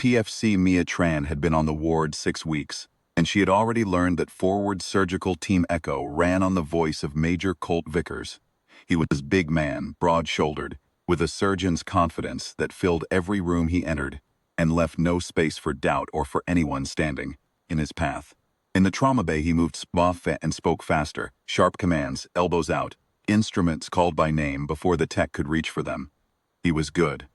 PFC Mia Tran had been on the ward 6 weeks, and she had already learned that Forward Surgical Team Echo ran on the voice of Major Colt Vickers. He was a big man, broad-shouldered, with a surgeon's confidence that filled every room he entered and left no space for doubt or for anyone standing in his path. In the trauma bay, he moved smoothly and spoke faster, sharp commands, elbows out, instruments called by name before the tech could reach for them. He was good.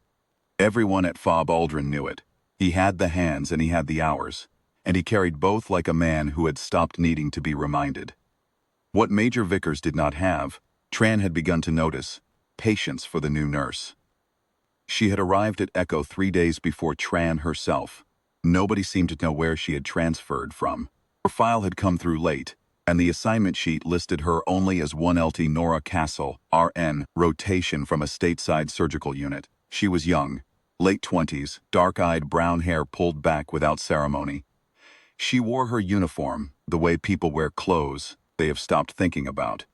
Everyone at Fob Aldrin knew it. He had the hands and he had the hours, and he carried both like a man who had stopped needing to be reminded. What Major Vickers did not have, Tran had begun to notice: patience for the new nurse. She had arrived at Echo 3 days before Tran herself. Nobody seemed to know where she had transferred from. Her file had come through late, and the assignment sheet listed her only as 1LT Nora Castle, RN, rotation from a stateside surgical unit. She was young, late 20s, dark-eyed, brown hair pulled back without ceremony. She wore her uniform, the way people wear clothes they have stopped thinking about.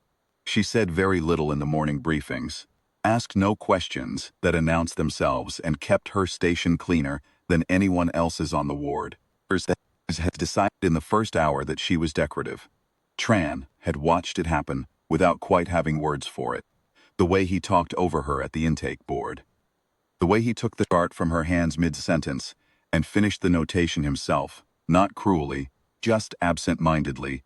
She said very little in the morning briefings, asked no questions that announced themselves, and kept her station cleaner than anyone else's on the ward. Had decided in the first hour that she was decorative. Tran had watched it happen without quite having words for it. The way he talked over her at the intake board. The way he took the chart from her hands mid-sentence and finished the notation himself, not cruelly, just absent-mindedly.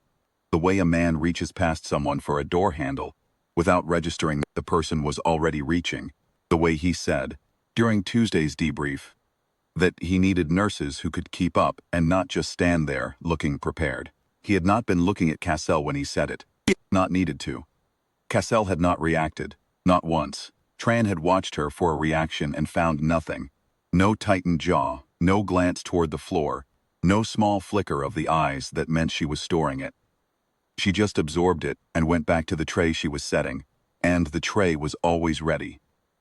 The way a man reaches past someone for a door handle without registering that the person was already reaching. The way he said, during Tuesday's debrief, that he needed nurses who could keep up and not just stand there looking prepared. He had not been looking at Cassell when he said it. He had not needed to. Cassell had not reacted, not once. Tran had watched her for a reaction and found nothing. No tightened jaw, no glance toward the floor, no small flicker of the eyes that meant she was storing it. She just absorbed it and went back to the tray she was setting, and the tray was always ready.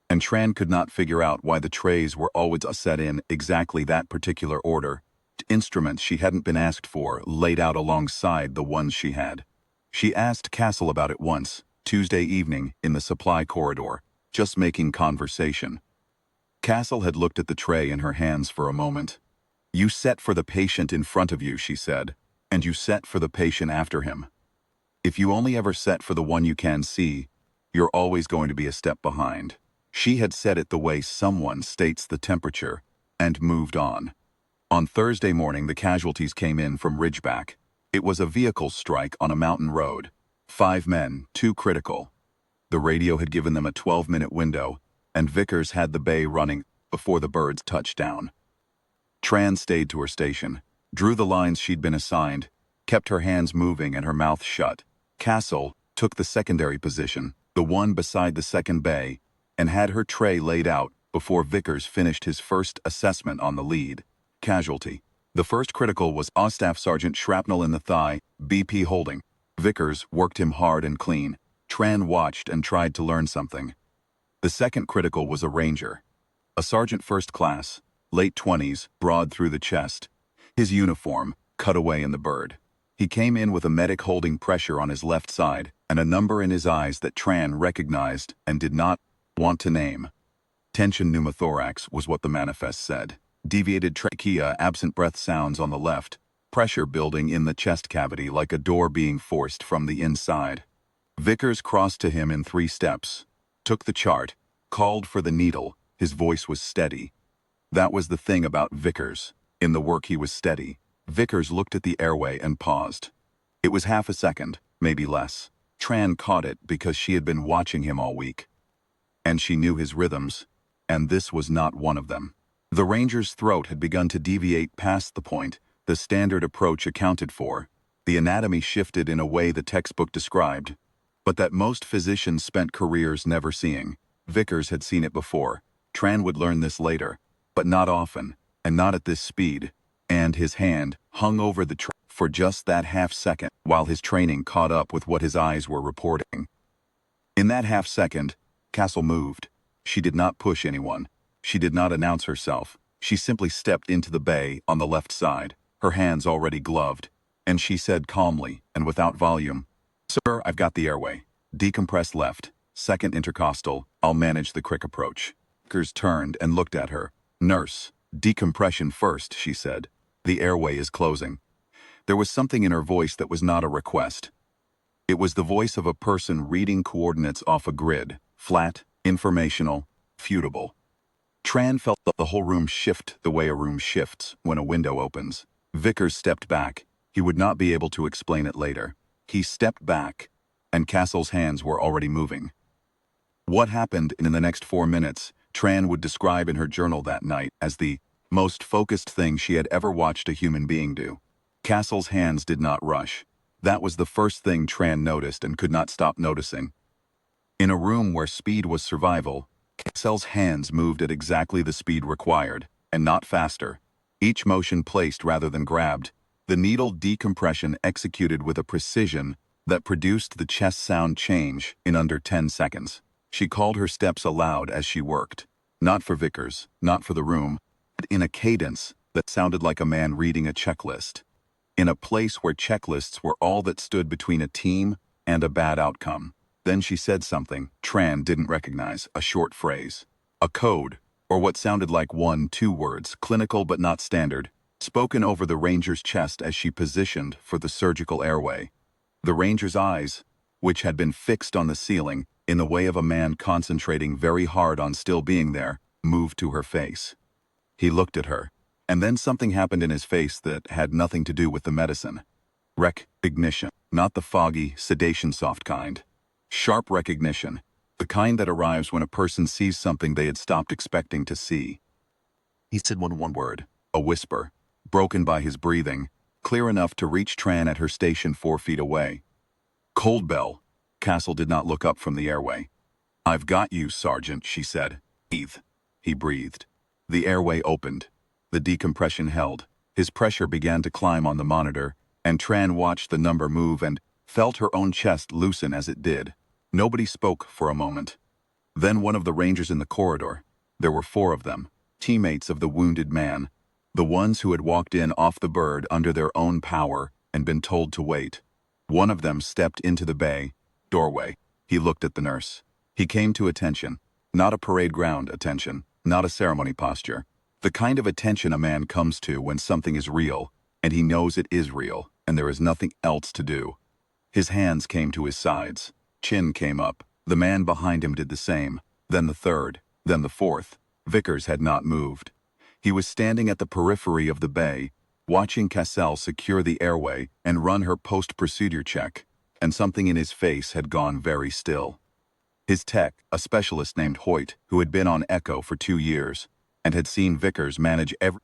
And Tran could not figure out why the trays were always set in exactly that particular order. Instruments she hadn't been asked for laid out alongside the ones she had. She asked Castle about it once, Tuesday evening, in the supply corridor, just making conversation. Castle had looked at the tray in her hands for a moment. "You set for the patient in front of you," she said, "and you set for the patient after him. If you only ever set for the one you can see, you're always going to be a step behind." She had said it the way someone states the temperature, and moved on. On Thursday morning, the casualties came in from Ridgeback. It was a vehicle strike on a mountain road. 5 men, 2 critical. The radio had given them a 12-minute window, and Vickers had the bay running before the birds touched down. Tran stayed to her station, drew the lines she'd been assigned, kept her hands moving and her mouth shut. Castle took the secondary position, the one beside the second bay, and had her tray laid out before Vickers finished his first assessment on the lead casualty. The first critical was Staff Sergeant shrapnel in the thigh, BP holding. Vickers worked him hard and clean. Tran watched and tried to learn something. The second critical was a ranger. A sergeant first class, late 20s, broad through the chest. His uniform, cut away in the bird. He came in with a medic holding pressure on his left side and a number in his eyes that Tran recognized and did not want to name. Tension pneumothorax was what the manifest said. Deviated trachea, absent breath sounds on the left. Pressure building in the chest cavity like a door being forced from the inside. Vickers crossed to him in 3 steps, took the chart, called for the needle. His voice was steady. That was the thing about Vickers. In the work he was steady. Vickers looked at the airway and paused. It was half a second, maybe less. Tran caught it because she had been watching him all week. And she knew his rhythms, and this was not one of them. The ranger's throat had begun to deviate past the point the standard approach accounted for. The anatomy shifted in a way the textbook described, but that most physicians spent careers never seeing. Vickers had seen it before. Tran would learn this later, but not often, and not at this speed. And his hand hung over the tray for just that half second while his training caught up with what his eyes were reporting. In that half second, Castle moved. She did not push anyone. She did not announce herself. She simply stepped into the bay on the left side, her hands already gloved, and she said calmly and without volume, "Sir, I've got the airway. Decompress left, second intercostal, I'll manage the quick approach." Vickers turned and looked at her. "Nurse, Decompression first, she said. The airway is closing. There was something in her voice that was not a request. It was the voice of a person reading coordinates off a grid, flat, informational, futile. Tran felt the whole room shift the way a room shifts when a window opens. Vickers stepped back. He would not be able to explain it later. He stepped back, and Castle's hands were already moving. What happened in the next 4 minutes, Tran would describe in her journal that night as the most focused thing she had ever watched a human being do. Castle's hands did not rush. That was the first thing Tran noticed and could not stop noticing. In a room where speed was survival, Castle's hands moved at exactly the speed required, and not faster. Each motion placed rather than grabbed, the needle decompression executed with a precision that produced the chest sound change in under 10 seconds. She called her steps aloud as she worked, not for Vickers, not for the room, but in a cadence that sounded like a man reading a checklist. In a place where checklists were all that stood between a team and a bad outcome. Then she said something Tran didn't recognize, a short phrase. A code, or what sounded like 1-2 words, clinical but not standard, spoken over the ranger's chest as she positioned for the surgical airway. The ranger's eyes, which had been fixed on the ceiling in the way of a man concentrating very hard on still being there, moved to her face. He looked at her, and then something happened in his face that had nothing to do with the medicine. Recognition, not the foggy, sedation-soft kind. Sharp recognition, the kind that arrives when a person sees something they had stopped expecting to see. He said one word, a whisper, broken by his breathing, clear enough to reach Tran at her station 4 feet away. Cold Bell. Castle did not look up from the airway. "I've got you, Sergeant," she said. "Breathe." He breathed. The airway opened. The decompression held. His pressure began to climb on the monitor, and Tran watched the number move and felt her own chest loosen as it did. Nobody spoke for a moment. Then one of the rangers in the corridor, there were 4 of them, teammates of the wounded man, the ones who had walked in off the bird under their own power and been told to wait. One of them stepped into the doorway. He looked at the nurse. He came to attention, not a parade ground attention, not a ceremony posture. The kind of attention a man comes to when something is real, and he knows it is real, and there is nothing else to do. His hands came to his sides. Chin came up. The man behind him did the same. Then the third. Then the fourth. Vickers had not moved. He was standing at the periphery of the bay, watching Cassell secure the airway and run her post-procedure check, and something in his face had gone very still. His tech, a specialist named Hoyt, who had been on Echo for 2 years, and had seen Vickers manage every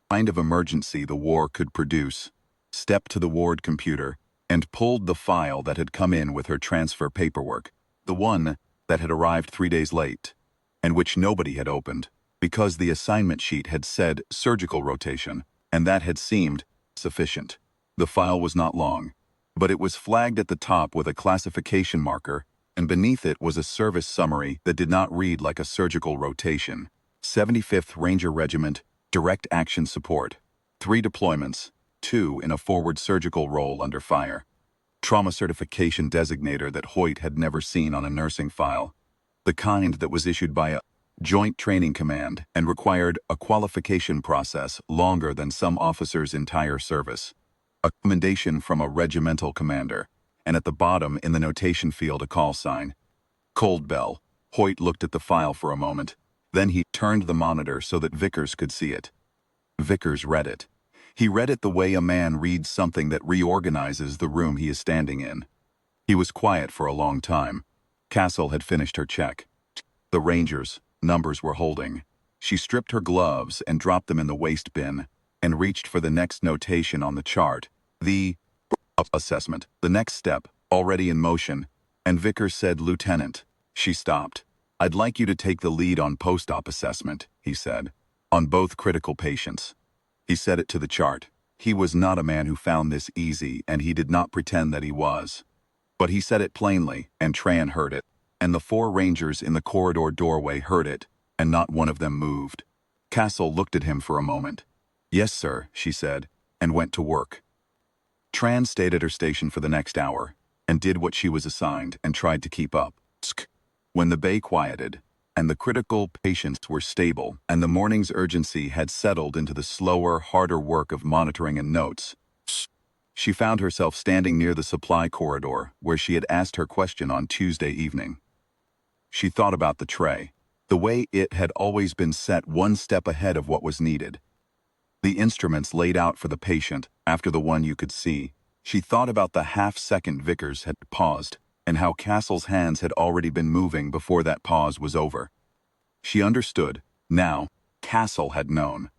kind of emergency the war could produce, stepped to the ward computer and pulled the file that had come in with her transfer paperwork, the one that had arrived 3 days late, and which nobody had opened, because the assignment sheet had said surgical rotation, and that had seemed sufficient. The file was not long, but it was flagged at the top with a classification marker, and beneath it was a service summary that did not read like a surgical rotation. 75th Ranger Regiment, Direct Action Support. 3 deployments, 2 in a forward surgical role under fire. Trauma certification designator that Hoyt had never seen on a nursing file. The kind that was issued by a Joint Training Command and required a qualification process longer than some officers' entire service. A commendation from a regimental commander, and at the bottom in the notation field a call sign. Cold Bell. Hoyt looked at the file for a moment. Then he turned the monitor so that Vickers could see it. Vickers read it. He read it the way a man reads something that reorganizes the room he is standing in. He was quiet for a long time. Castle had finished her check. The Rangers' numbers were holding. She stripped her gloves and dropped them in the waste bin, and reached for the next notation on the chart, the assessment, the next step, already in motion, and Vickers said, "Lieutenant." She stopped. "I'd like you to take the lead on post-op assessment," he said, "on both critical patients." He said it to the chart. He was not a man who found this easy, and he did not pretend that he was. But he said it plainly, and Tran heard it, and the 4 Rangers in the corridor doorway heard it, and not one of them moved. Castle looked at him for a moment. "Yes, sir," she said, and went to work. Tran stayed at her station for the next hour, and did what she was assigned and tried to keep up. When the bay quieted, and the critical patients were stable, and the morning's urgency had settled into the slower, harder work of monitoring and notes. She found herself standing near the supply corridor where she had asked her question on Tuesday evening. She thought about the tray, the way it had always been set one step ahead of what was needed. The instruments laid out for the patient after the one you could see. She thought about the half-second Vickers had paused and how Castle's hands had already been moving before that pause was over. She understood. Now, Castle had known.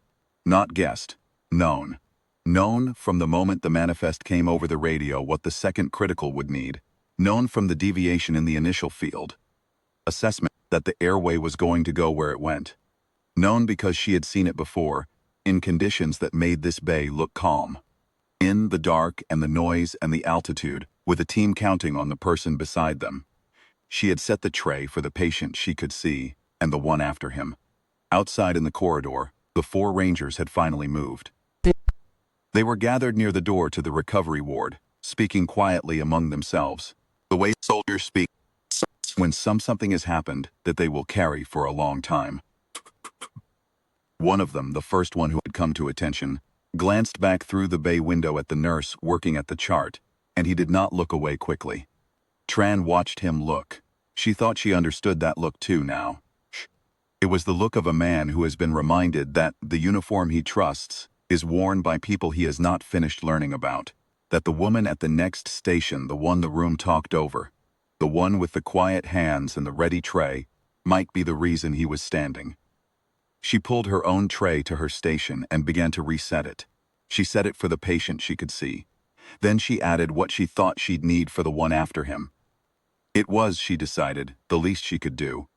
Not guessed. Known. Known from the moment the manifest came over the radio what the second critical would need. Known from the deviation in the initial field assessment that the airway was going to go where it went. Known because she had seen it before, in conditions that made this bay look calm. In the dark and the noise and the altitude, with a team counting on the person beside them. She had set the tray for the patient she could see, and the one after him. Outside in the corridor, the 4 Rangers had finally moved. They were gathered near the door to the recovery ward, speaking quietly among themselves. The way soldiers speak when something has happened that they will carry for a long time. One of them, the first one who had come to attention, glanced back through the bay window at the nurse working at the chart, and he did not look away quickly. Tran watched him look. She thought she understood that look too now. It was the look of a man who has been reminded that the uniform he trusts is worn by people he has not finished learning about, that the woman at the next station, the one the room talked over, the one with the quiet hands and the ready tray, might be the reason he was standing. She pulled her own tray to her station and began to reset it. She set it for the patient she could see. Then she added what she thought she'd need for the one after him. It was, she decided, the least she could do.